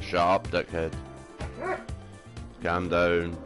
Shut up, dickhead. Calm down.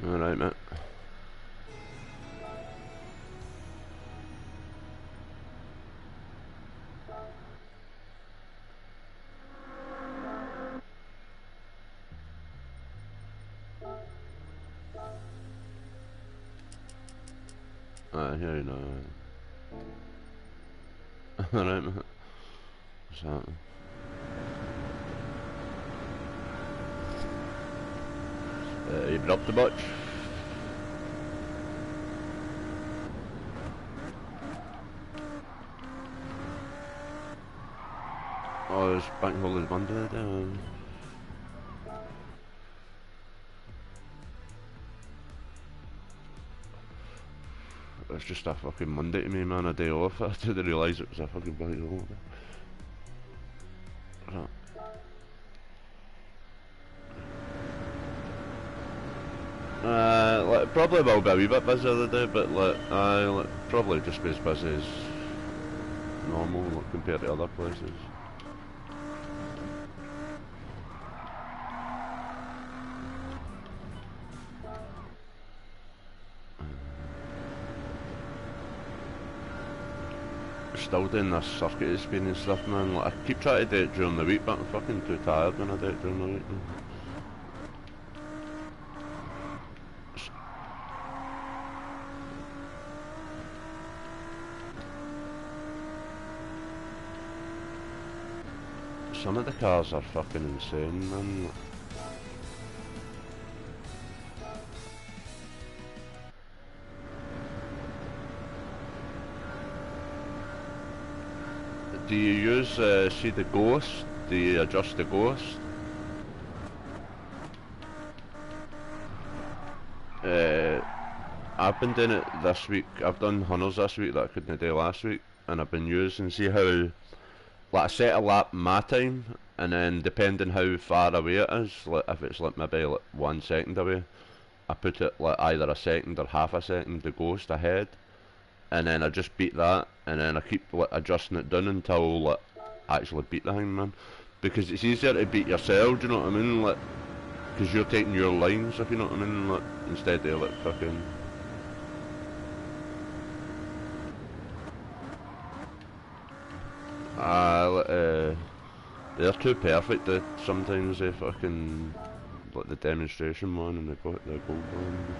Alright, mate. Here you know. Alright, mate. What's happening? You dropped the much? Oh, it's bank holiday Monday today. It's just a fucking Monday to me, man, a day off. I didn't realise it was a fucking bank holiday. Like, probably will be a wee bit busy the day, but like, probably just be as busy as normal, like, compared to other places. Still doing this circuit experience stuff, man. Like, I keep trying to do it during the week, but I'm fucking too tired when I do it during the week, man. some of the cars are fucking insane, man. Do you use, see the ghost? Do you adjust the ghost? I've been doing it this week. I've done hunters this week that I couldn't do last week, and I've been using, see how, like I set a lap my time, and then depending how far away it is, like if it's like maybe like 1 second away, I put it like either a second or half a second the ghost ahead, and then I just beat that, and then I keep like adjusting it down until like I actually beat the thing, man. Because it's easier to beat yourself, do you know what I mean? Like, because you're taking your lines, if you know what I mean, like, instead of like fucking. They're too perfect. Sometimes they fucking like the demonstration one and the gold one.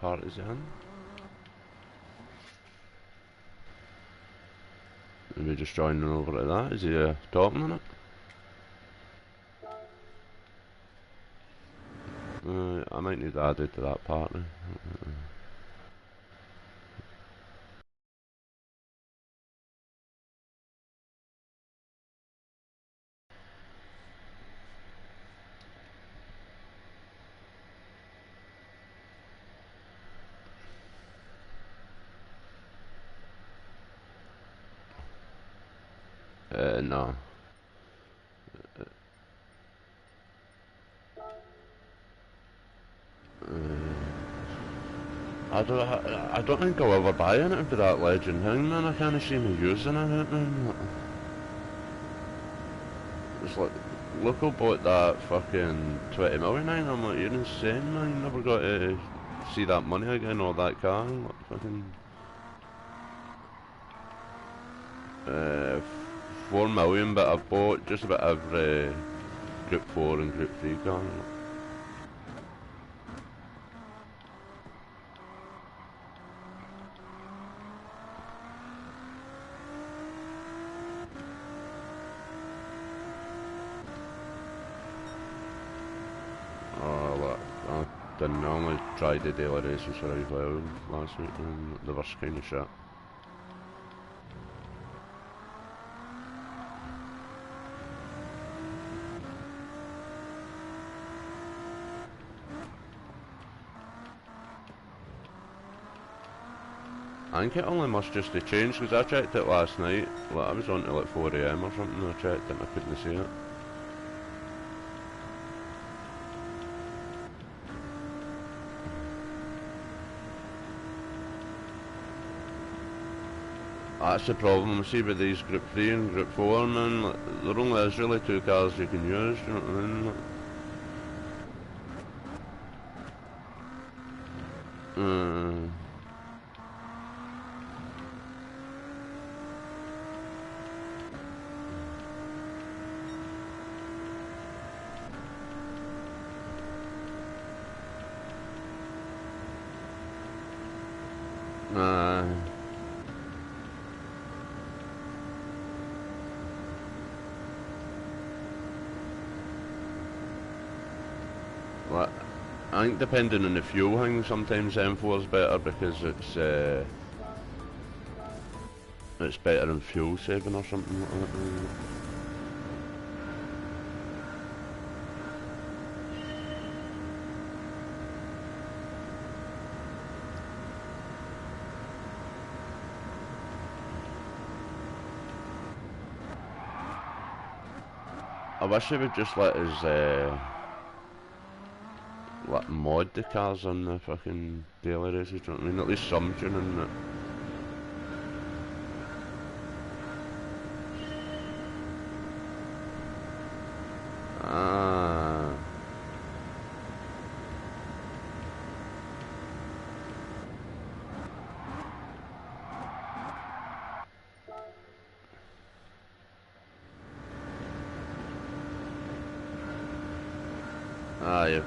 what part is he in? Maybe just joining over to that. Is he talking on it? I might need added to that party. No. I don't think I'll ever buy anything for that legend thing, man. I can't see me using it, man. It's like, Local bought that fucking 20 million in. I'm like, you're insane, man. You never got to see that money again or that car. Like, fucking. 4 million, but I've bought just about every Group 4 and Group 3 car. I didn't normally try the daily races for a while last week and they were kind of shit. I think it only must just have changed because I checked it last night. Like, I was on till like 4 AM or something and I checked it and I couldn't see it. That's the problem, see with these Group 3 and Group 4, man, like, there's really 2 cars you can use, you know what I mean? Well, I think depending on the fuel thing, sometimes M4 is better because it's better in fuel saving or something like that. I wish they would just let us like mod the cars on the fucking daily races, do you know what I mean? At least some tuning it. Yeah.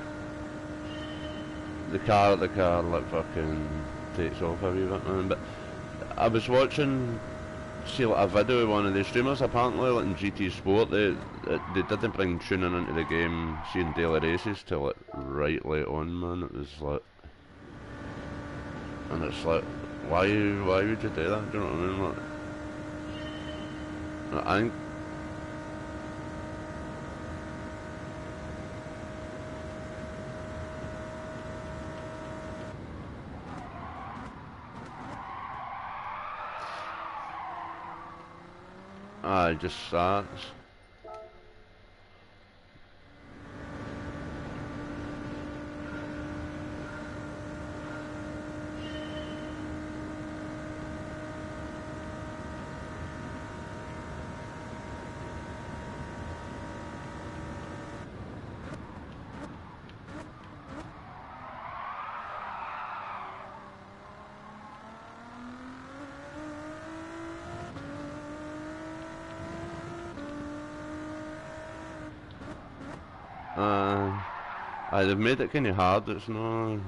The car like fucking takes off a wee bit, man. But I was watching, see like a video of one of the streamers apparently like in GT Sport, they didn't bring tuning into the game, seeing daily races till like right late on, man. It was like, and it's like, why would you do that? Do you know what I mean? Like, I think. It just starts. They've made it kind of hard. It's not.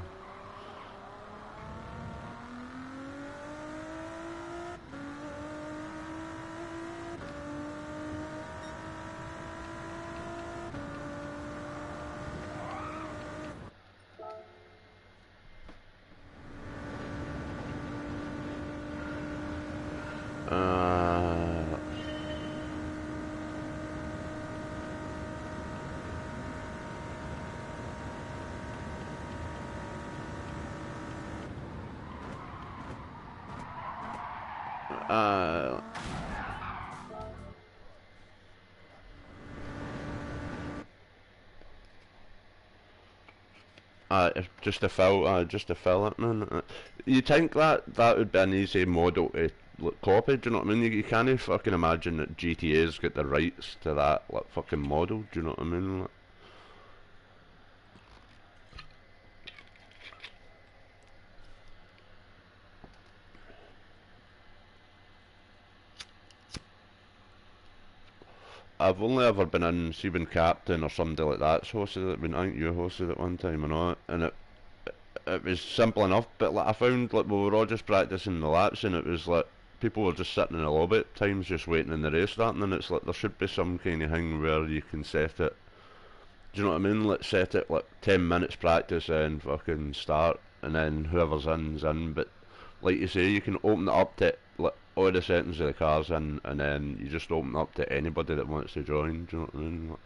Uh, just to fill it, man. You think that would be an easy model to copy? Do you know what I mean? You can't fucking imagine that GTA's got the rights to that like fucking model. Do you know what I mean? Like, I've only ever been in, see when Captain or somebody like that's hosted it, when I think you hosted it one time and all, and it was simple enough, but like I found like we were all just practicing the laps and it was like people were just sitting in the lobby at times just waiting in the race starting, and it's like there should be some kind of thing where you can set it, do you know what I mean, like set it like 10 minutes practice and fucking start and then whoever's in's in, but like you say you can open it up to like all the settings of the cars in, and then you just open it up to anybody that wants to join, do you know what I mean? Like,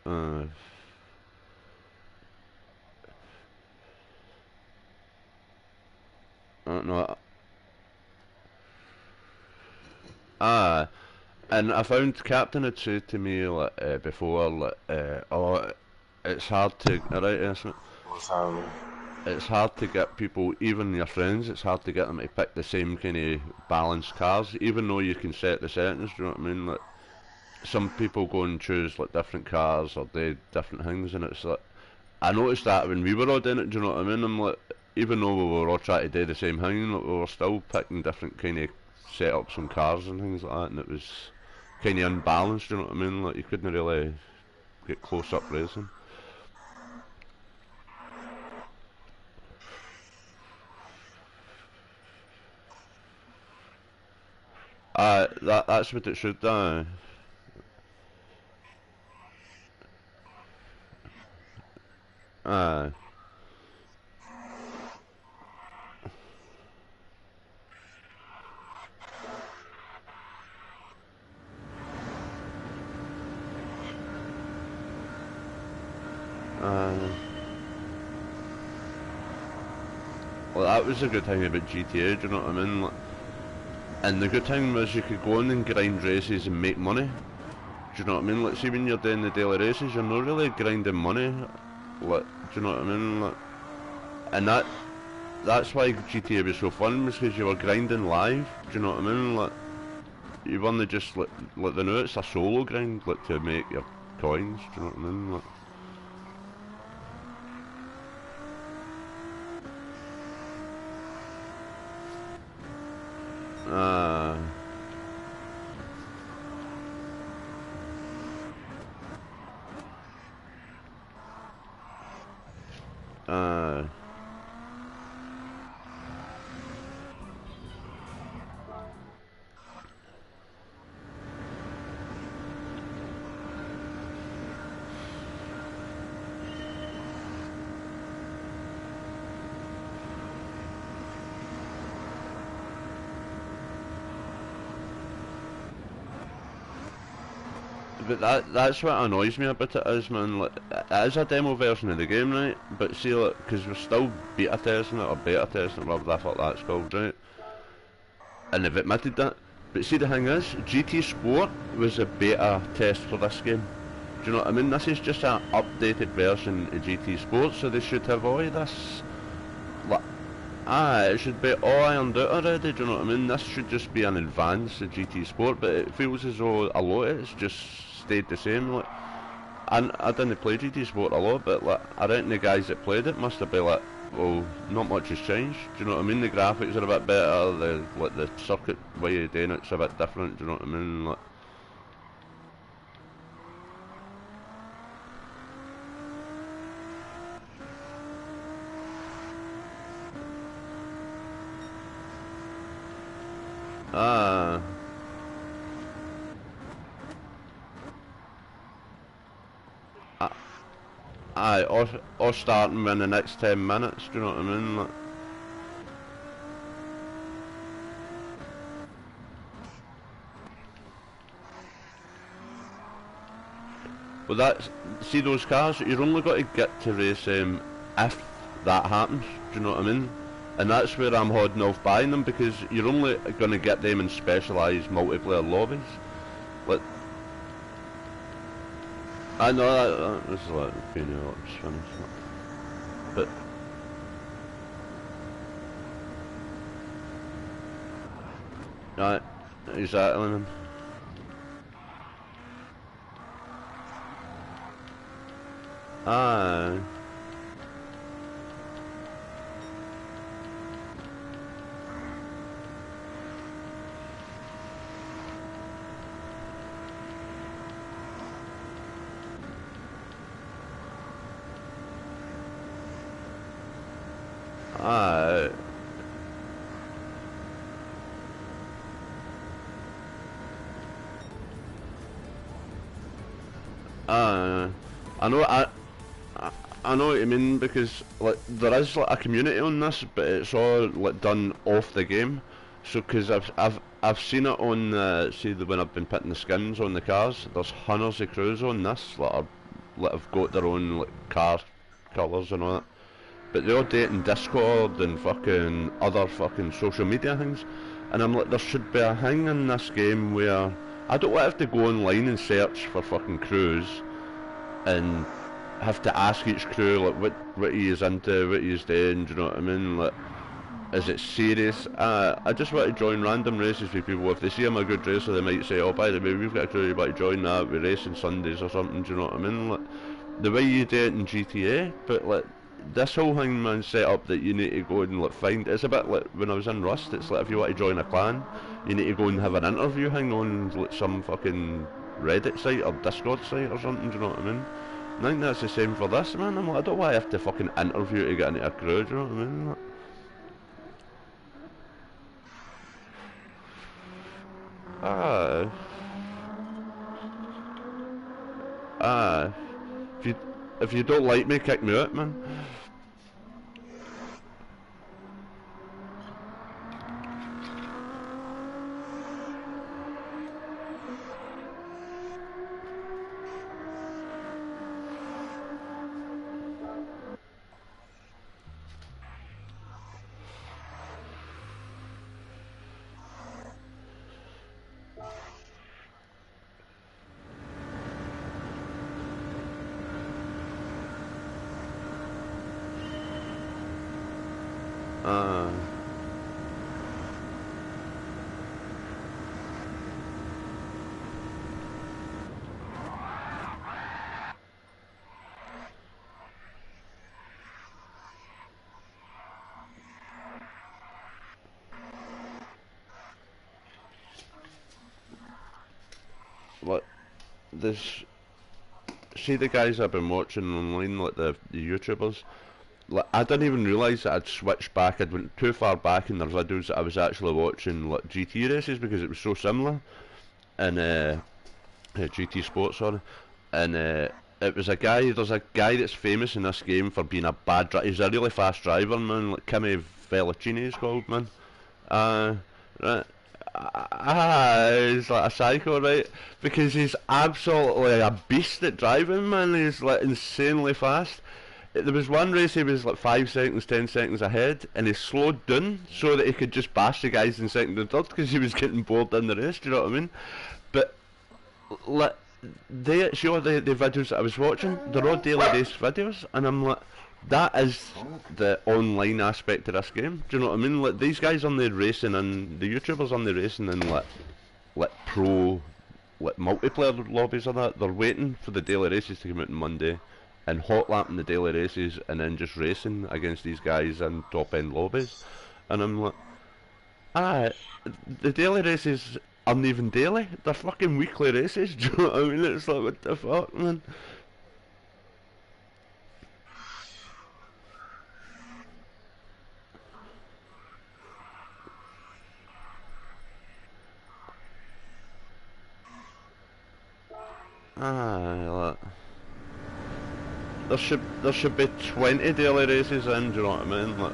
uh, I don't know. Ah, and I found Captain had said to me like before, like, oh, it's hard to right, yes, What's happening? it's hard to get people, even your friends, it's hard to get them to pick the same kind of balanced cars, even though you can set the settings. Do you know what I mean? Like some people go and choose like different cars or do different things, and it's like I noticed that when we were all doing it. Do you know what I mean? I'm like, even though we were all trying to do the same thing, like, we were still picking different kind of setups and cars and things like that, and it was kind of unbalanced. Do you know what I mean? Like you couldn't really get close up racing. That's what it should do. Uh, uh, well, that was a good thing about GTA. Do you know what I mean? Like, and the good thing was you could go in and grind races and make money. Do you know what I mean? Like, see when you're doing the daily races, you're not really grinding money. Like, do you know what I mean? Like, and that's why GTA was so fun, was because you were grinding live. Do you know what I mean? Like, you weren't just like the new it's a solo grind, like to make your coins. Do you know what I mean? Like, uh, uh, but that's what annoys me about it is, man. Like, it is a demo version of the game, right? But see, like, because we're still beta testing it, whatever the fuck that's called, right? And they've admitted that. But see, the thing is, GT Sport was a beta test for this game. Do you know what I mean? This is just an updated version of GT Sport, so they should have all this. Like, it should be all ironed out already. Do you know what I mean? This should just be an advance of GT Sport, but it feels as though a lot of it's just stayed the same. Like, I didn't play GT Sport a lot, but like, I reckon the guys that played it must have been like, well, not much has changed. Do you know what I mean? The graphics are a bit better. The circuit way you're doing it's a bit different. Do you know what I mean? Like, ah, uh, or starting in the next 10 minutes. Do you know what I mean? Like, well, that's see those cars. You're only got to get to race if that happens. Do you know what I mean? And that's where I'm holding off buying them, because you're only going to get them in specialised multiplayer lobbies. Like, I know this is like a funeral, it's funny, but right, exactly, man. Aye. Aye. I know. I know what you mean, because like there is like a community on this, but it's all like done off the game. So, because I've seen it on see when I've been putting the skins on the cars. There's hundreds of crews on this that have got their own like car colours and all that. But they all do it in Discord and fucking other fucking social media things. And I'm like, there should be a thing in this game where I don't want to have to go online and search for fucking crews and have to ask each crew like what he is into, what he's doing, do you know what I mean? Like, is it serious? I just want to join random races with people. If they see I'm a good racer, they might say, oh, by the way, we've got a crew, you want to join that, we're racing Sundays or something, do you know what I mean? Like, the way you do it in GTA, but like, this whole thing, man, set up that you need to go and like find, it's a bit like when I was in Rust. It's like if you want to join a clan, you need to go and have an interview thing on like some fucking Reddit site or Discord site or something, do you know what I mean? I think that's the same for this, man. I'm like, I don't want to have to fucking interview to get into a crew, do you know what I mean? Like, ah, ah, if you if you don't like me, kick me out, man. Ah, like this. See the guys I've been watching online, like the YouTubers. Like, I didn't even realise that I'd switched back. I'd went too far back in their videos that I was actually watching like GT races because it was so similar. And GT Sports, sorry. And it was a guy. There's a guy that's famous in this game for being a bad driver. He's a really fast driver, man. Like Kimi Vellicini is called, man. Uh, right. He's like a psycho, right? Because he's absolutely a beast at driving, man. He's like insanely fast. There was one race he was like 5 seconds, 10 seconds ahead, and he slowed down so that he could just bash the guys in second and third because he was getting bored in the race. Do you know what I mean? But like, they show the videos that I was watching. They're all daily race videos, and I'm like, that is the online aspect of this game. Do you know what I mean? Like, these guys on the racing and the YouTubers on the racing and like pro like multiplayer lobbies and that, they're waiting for the daily races to come out on Monday and hot lapping the daily races and then just racing against these guys in top end lobbies. And I'm like, ah, the daily races aren't even daily, they're fucking weekly races. Do you know what I mean? It's like, what the fuck, man? Ah, like, there should be 20 daily races in, do you know what I mean? Like,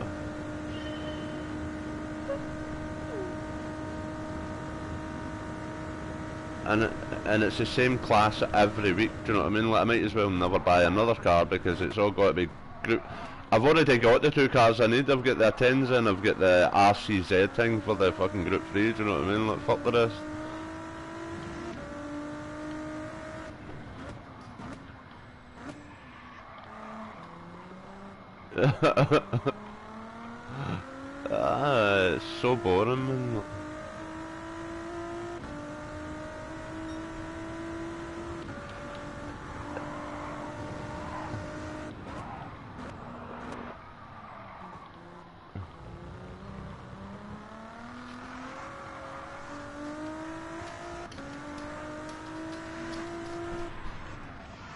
and it's the same class every week, do you know what I mean? Like, I might as well never buy another car because it's all got to be group. I've already got the two cars I need. I've got the 10s and I've got the RCZ thing for the fucking Group 3, do you know what I mean? Like, fuck the rest. It's so boring, man.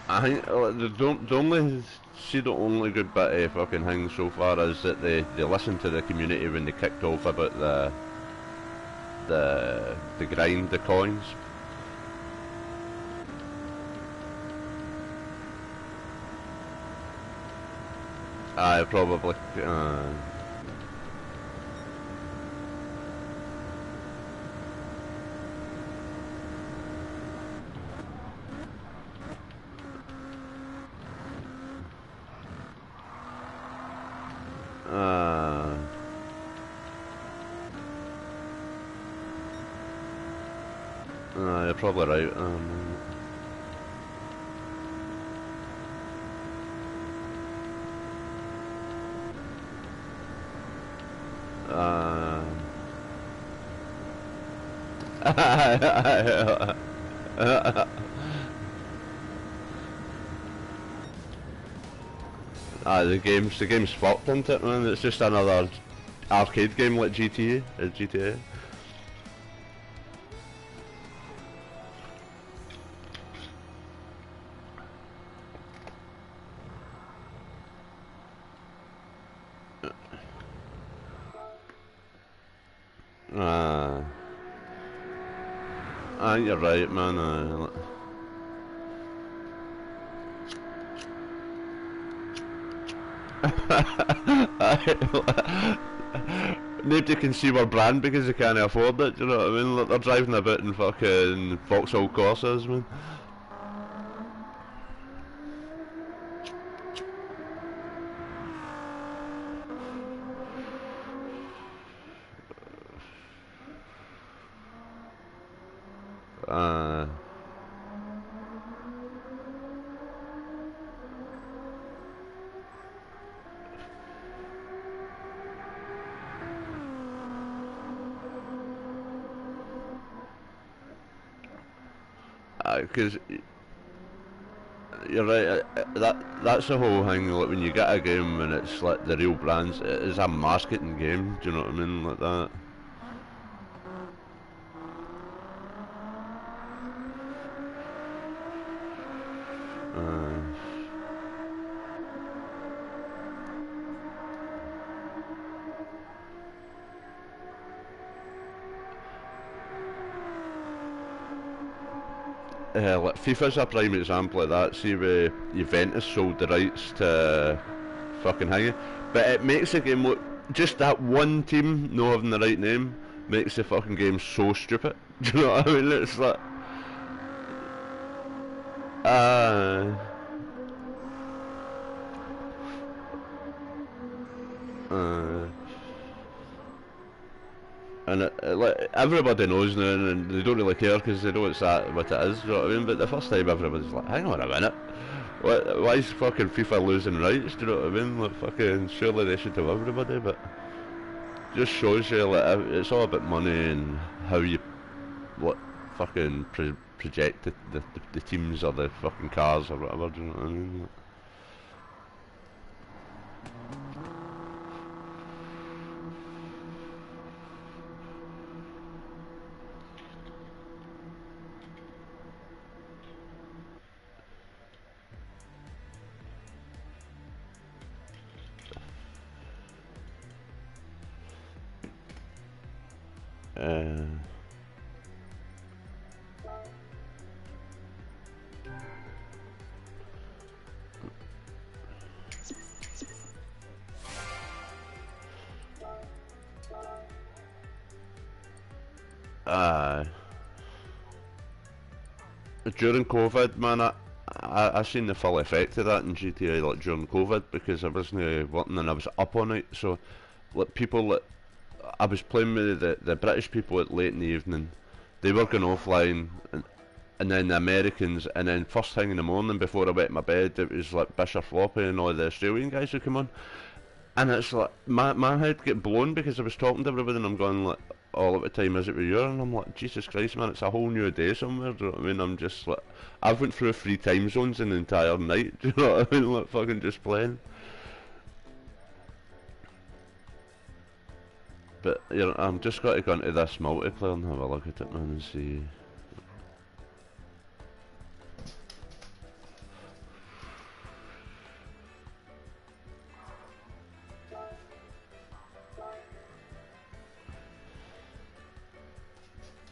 I think the only good bit of fucking thing so far is that they listened to the community when they kicked off about the grind, the coins. Aye, probably. You're probably right. The game's fucked, isn't it, man? It's just another arcade game like GTA. You're right, man. Nobody can see our brand because they can't afford it, do you know what I mean? Like, they're driving about in fucking Vauxhall Corsas, man. Because you're right. That's the whole thing. Like when you get a game and it's like the real brands, it is a marketing game. Do you know what I mean? Like that. Like FIFA's a prime example of that. See where Juventus sold the rights to fucking hanging, but it makes the game look, just that one team not having the right name makes the fucking game so stupid. Do you know what I mean? It's like and like everybody knows now, and they don't really care because they know it's what it is. You know what I mean? But the first time everybody's like, hang on a minute, why is fucking FIFA losing rights? Do you know what I mean? Like fucking surely they should have everybody, but just shows you like it's all about money and how you what fucking project the teams or the fucking cars or whatever. Do you know what I mean? During COVID, man, I seen the full effect of that in GTA like during COVID because I wasn't working and I was up all night. So like people that I was playing with the British people at late in the evening, they were going offline, and then the Americans, and then first thing in the morning before I went to my bed, it was like Bishop Floppy and all the Australian guys who come on, and it's like my head get blown because I was talking to everybody and I'm going like, all at the time is it with you? And I'm like, Jesus Christ, man, it's a whole new day somewhere. Do you know what I mean? I'm just like, I've went through 3 time zones in the entire night. Do you know what I mean? Like fucking just playing. But you know, I'm just got to go into this multiplayer and have a look at it, man, and see.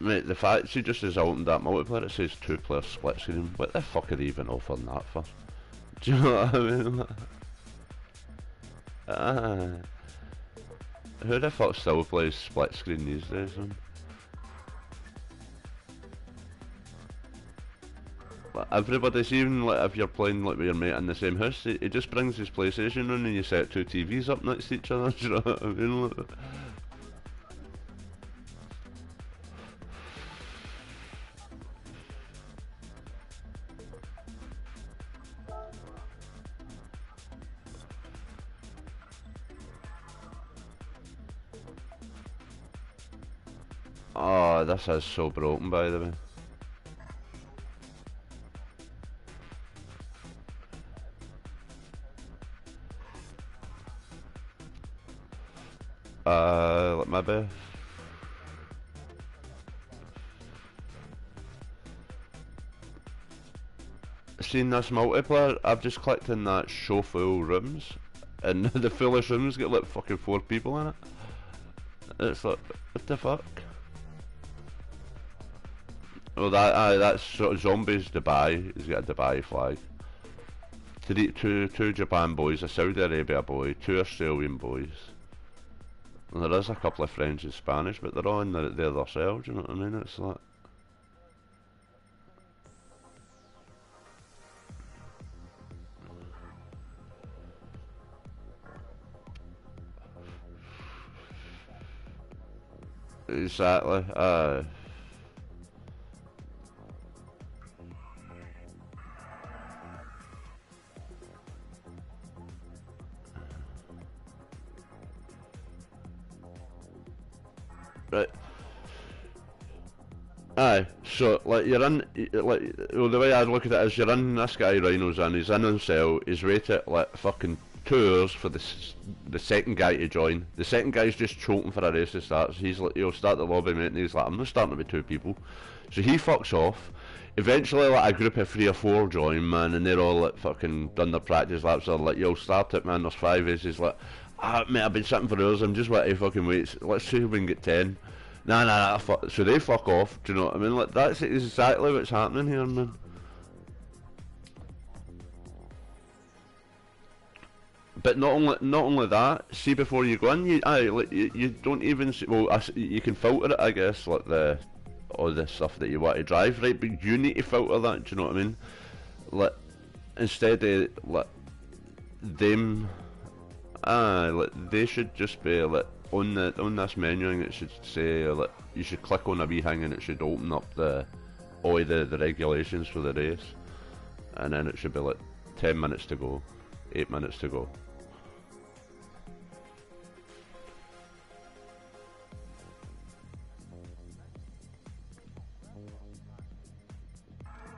Mate, the fact she just has opened that multiplayer, it says 2-player split screen. What the fuck are they even offering that for? Do you know what I mean? Who the fuck still plays split screen these days, man? Like, everybody's, even like if you're playing like with your mate in the same house, he just brings his PlayStation on and you set 2 TVs up next to each other. Do you know what I mean? Like, oh, this is so broken, by the way. Like maybe. Seen this multiplayer? I've just clicked in that show full rooms, and the fullest rooms get like fucking 4 people in it. It's like, what the fuck? Well, that's sort of zombies. Dubai. He's got a Dubai flag. Two Japan boys, a Saudi Arabia boy, 2 Australian boys. And there is a couple of French and Spanish, but they're all in there themselves. You know what I mean? It's like. Exactly. Right. Aye. So like you're in, like, well, the way I look at it is you're in this guy Rhino's in. He's in himself. He's rated like fucking 2 hours for the second guy to join. The second guy's just choking for a race to start. So he's like, he'll start the lobby, mate, and he's like, I'm not starting with 2 people. So he fucks off. Eventually, like a group of 3 or 4 join, man, and they're all like fucking done their practice laps. They're like, yo, start it, man. There's 5 races. Like, ah, mate, I've been sitting for hours. I'm just waiting to fucking wait. Let's see if we can get 10. Nah. So they fuck off. Do you know what I mean? Like that's exactly what's happening here, man. But not only that. See, before you go in, you don't even see, well, you can filter it, I guess, like all the stuff that you want to drive, right? But you need to filter that. Do you know what I mean? Like instead of like them, like they should just be like on this menuing. It should say like you should click on a wee thing and it should open up all the regulations for the race, and then it should be like 10 minutes to go, 8 minutes to go.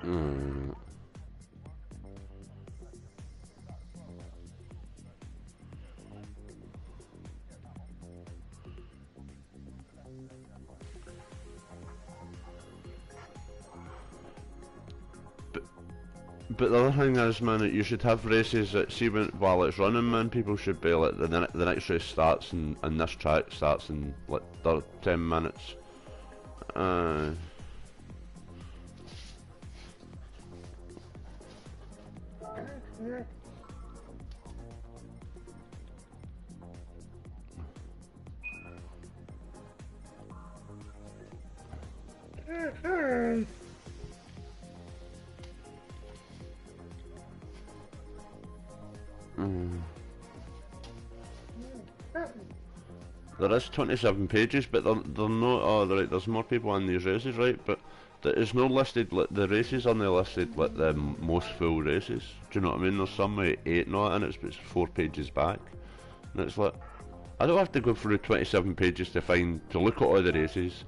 Mm. But the other thing is, man, that you should have races that see while it's running, man. People should be like the next race starts and this track starts in like 10 minutes. Uh, Mm. There is 27 pages, but they're not. Oh, right. There's more people in these races, right? But it's not listed. Like the races are not listed like the most full races. Do you know what I mean? There's some with 8 not in it, but it's 4 pages back, and it's like I don't have to go through 27 pages to look at all the races.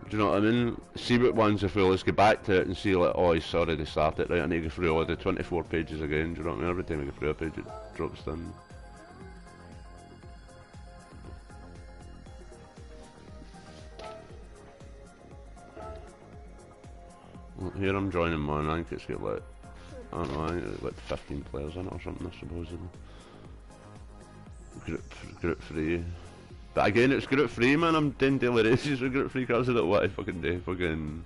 Do you know what I mean? See what ones are full. Let's get back to it and see like, oh, he's already started. Right, I need to go through all the 24 pages again. Do you know what I mean? Every time I go through a page, it drops down. Here I'm joining one, I think it's got like, I don't know, I think it's like 15 players in it or something, supposedly. Group 3. But again, it's group 3, man. I'm doing daily races with group 3 cars. I don't know what I fucking do. Fucking.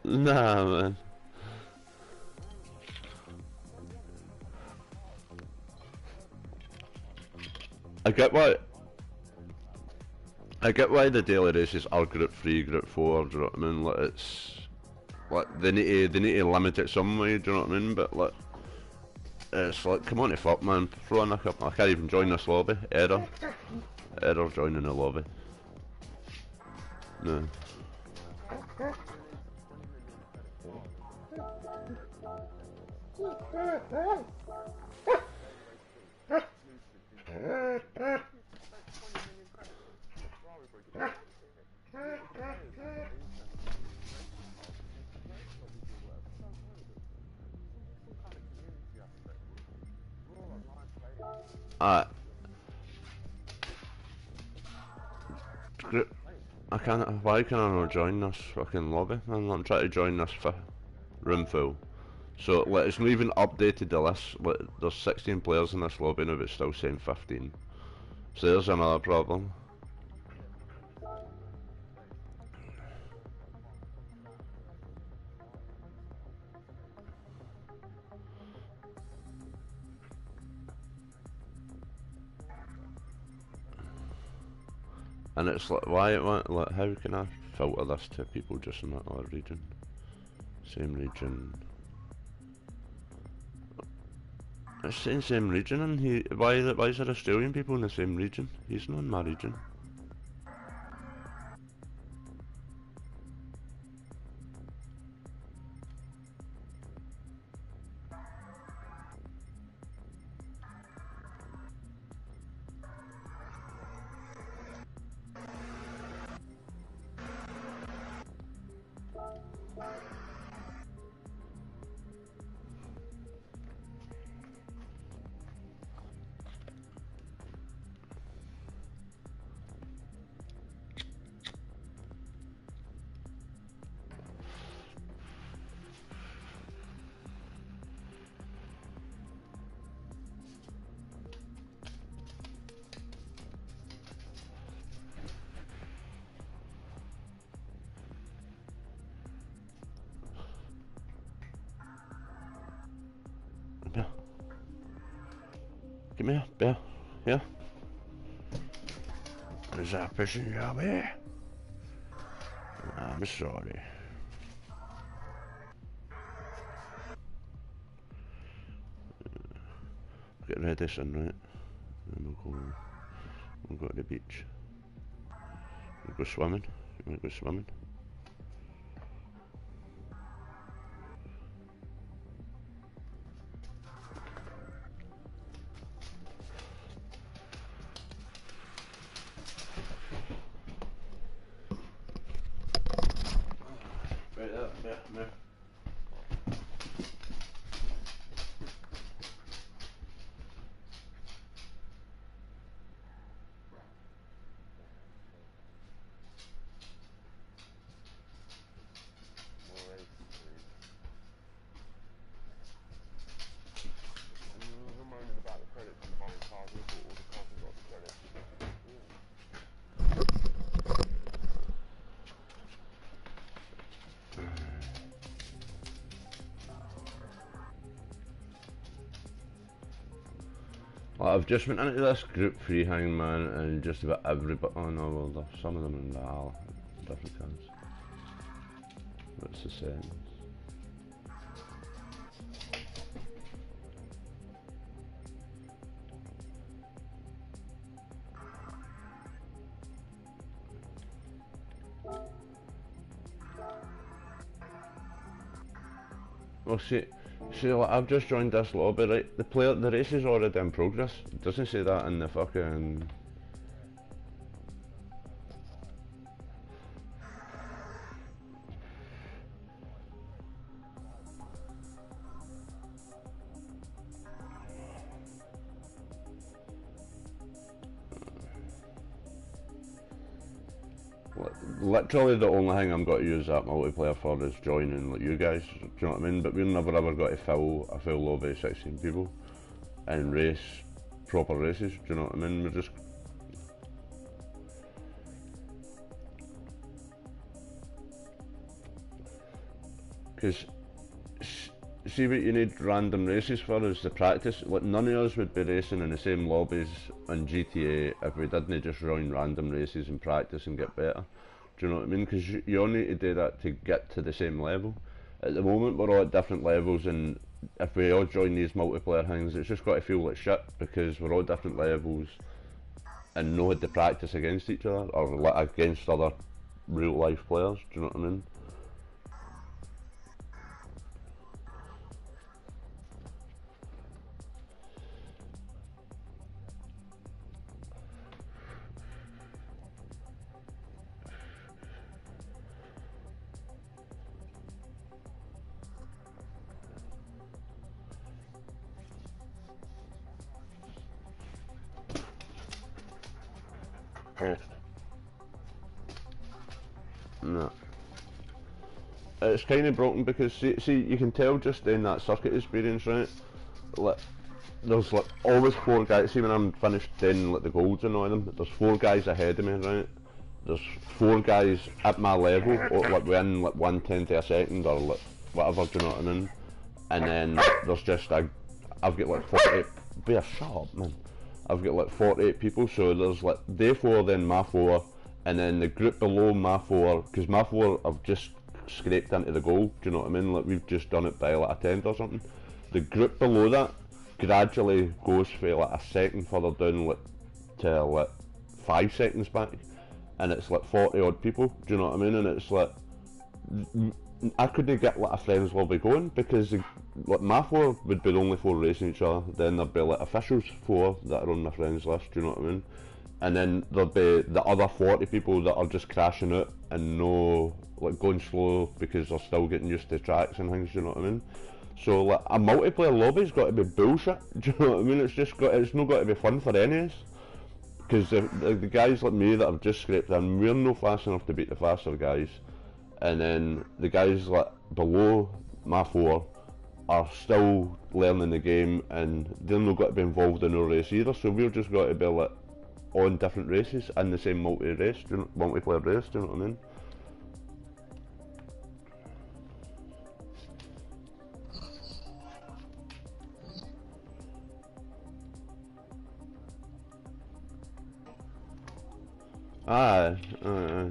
Nah, man. I get why the daily races are group 3, group 4, do you know what I mean? Like, it's like they need to limit it some way, do you know what I mean? But like, it's like, come on to fuck, man, throw in a couple. I can't even join this lobby. Error joining the lobby. No. I can't. Why can I not join this fucking lobby? I'm trying to join this room full. So like, it's not even updated the list. Like, there's 16 players in this lobby now, but it's still saying 15. So there's another problem. And it's like, why it went, like, how can I filter this to people just in that other region? Same region. It's saying same region, and why is there Australian people in the same region? He's not in my region. Come here, bear. Here. Is that pushing you away? I'm sorry. Get ready, son, right? And we'll go to the beach. We'll go swimming. You wanna go swimming? Right. I've just went into this group 3 hang, man, and just about everybody. Oh no, well, there's some of them in the different cars. What's the settings? Well, see, like, I've just joined this lobby, right? The race is already in progress. It doesn't say that in the fucking. Literally, the only thing I'm got to use that multiplayer for is joining, like, you guys. Do you know what I mean? But we've never ever got to fill a full lobby of 16 people and race proper races. Do you know what I mean? We're just. Because see what you need random races for is the practice. Like, none of us would be racing in the same lobbies on GTA if we didn't just join random races and practice and get better. Do you know what I mean? Because you all need to do that to get to the same level. At the moment we're all at different levels, and if we all join these multiplayer things, it's just got to feel like shit because we're all different levels and no had to practice against each other or like against other real life players. Do you know what I mean? No. It's kind of broken because see, you can tell just in that circuit experience, right? Like, there's like always four guys. See, when I'm finished doing like the golds and all them, there's four guys ahead of me, right? There's four guys at my level, or like within like 1/10 of a second or like whatever. Do you know what I mean? And then there's just I've got like 48. Be a shut up, man. I've got like 48 people, so there's like day four, then my four, and then the group below my four, because my four I've just scraped into the goal. Do you know what I mean? Like, we've just done it by like a tenth or something. The group below that gradually goes for like a second further down, like to like 5 seconds back, and it's like 40 odd people. Do you know what I mean? And it's like I couldn't get like a friends lobby going because like my four would be the only four racing each other. Then there'd be like officials four that are on my friends list. Do you know what I mean? And then there'd be the other 40 people that are just crashing out and no like going slow because they're still getting used to tracks and things. Do you know what I mean? So like a multiplayer lobby's got to be bullshit. Do you know what I mean? It's not got to be fun for any of us. Because the guys like me that have just scraped in, we're no fast enough to beat the faster guys. And then the guys like below my four are still learning the game and they're not got to be involved in no race either. So we've just got to be like on different races in the same multiplayer race. Do you know what I mean? Aye, aye.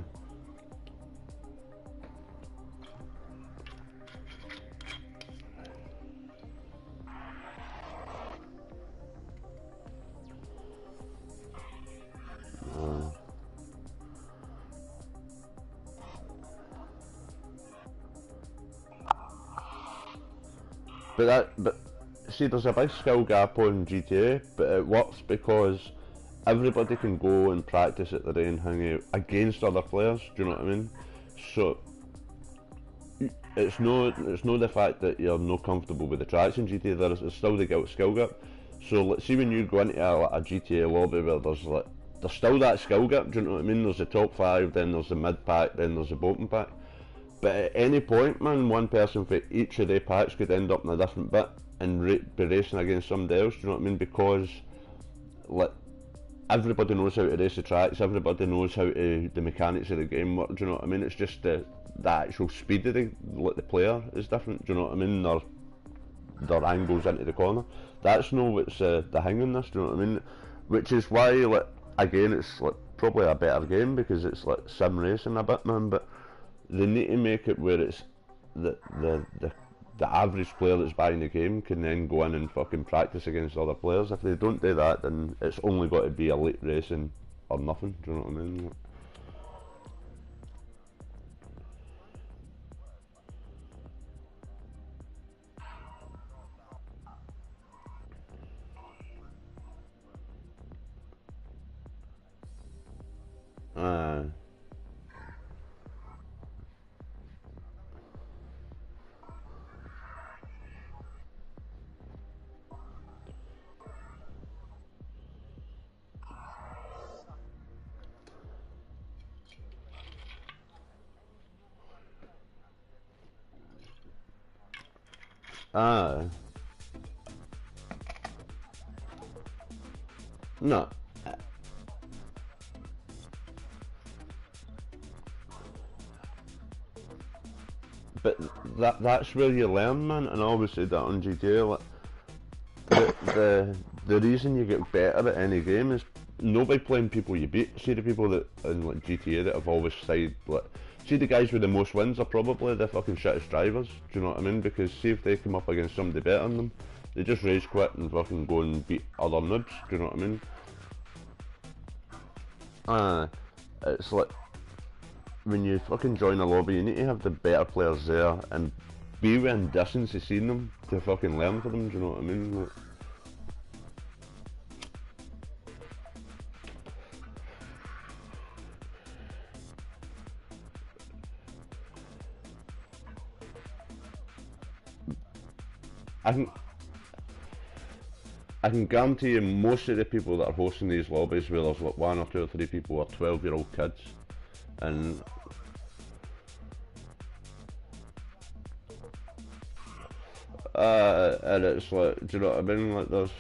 But see, there's a big skill gap on GTA, but it works because everybody can go and practice at their own hang out against other players. Do you know what I mean? So it's no the fact that you're not comfortable with the tracks in GTA. There's still the skill gap. So let's see when you go into a GTA lobby where there's still that skill gap. Do you know what I mean? There's the top five, then there's the mid pack, then there's the bottom pack. But at any point, man, one person for each of the packs could end up in a different bit and be racing against somebody else. Do you know what I mean? Because like everybody knows how to race the tracks, everybody knows how the mechanics of the game work. Do you know what I mean? It's just the actual speed of the player is different. Do you know what I mean? Their angles into the corner. That's no what's the thing in this. Do you know what I mean? Which is why, like, again, it's like probably a better game because it's like sim racing a bit, man. But they need to make it where it's the average player that's buying the game can then go in and fucking practice against other players. If they don't do that, then it's only got to be elite racing or nothing. Do you know what I mean? Ah, no. But that's where you learn, man, and I always said that on GTA. Like, the reason you get better at any game is nobody playing people you beat. See the people that in like GTA that have always said like, see the guys with the most wins are probably the fucking shittest drivers. Do you know what I mean? Because see if they come up against somebody better than them, they just rage quit and fucking go and beat other noobs. Do you know what I mean? It's like when you fucking join a lobby, you need to have the better players there and be within distance of seeing them to fucking learn from them. Do you know what I mean? Like, I can I can guarantee you most of the people that are hosting these lobbies where there's like one or two or three people are 12-year-old kids, and it's like, do you know what I mean? Like there's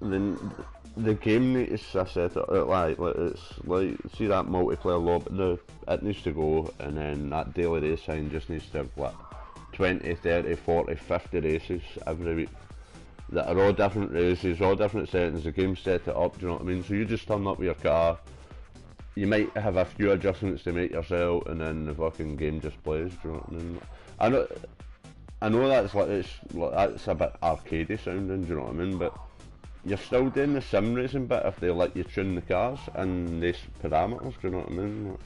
then the game needs to set it out like it's like, see that multiplayer lobby, it needs to go, and then that daily racing just needs to have like 20, 30, 40, 50 races every week that are all different races, all different settings. The game set it up, do you know what I mean? So you just turn up with your car, you might have a few adjustments to make yourself, and then the fucking game just plays, do you know what I mean? I know, I know that's like, that's a bit arcadey sounding, do you know what I mean? But you're still doing the sim racing bit if they let you tune the cars and these parameters, do you know what I mean?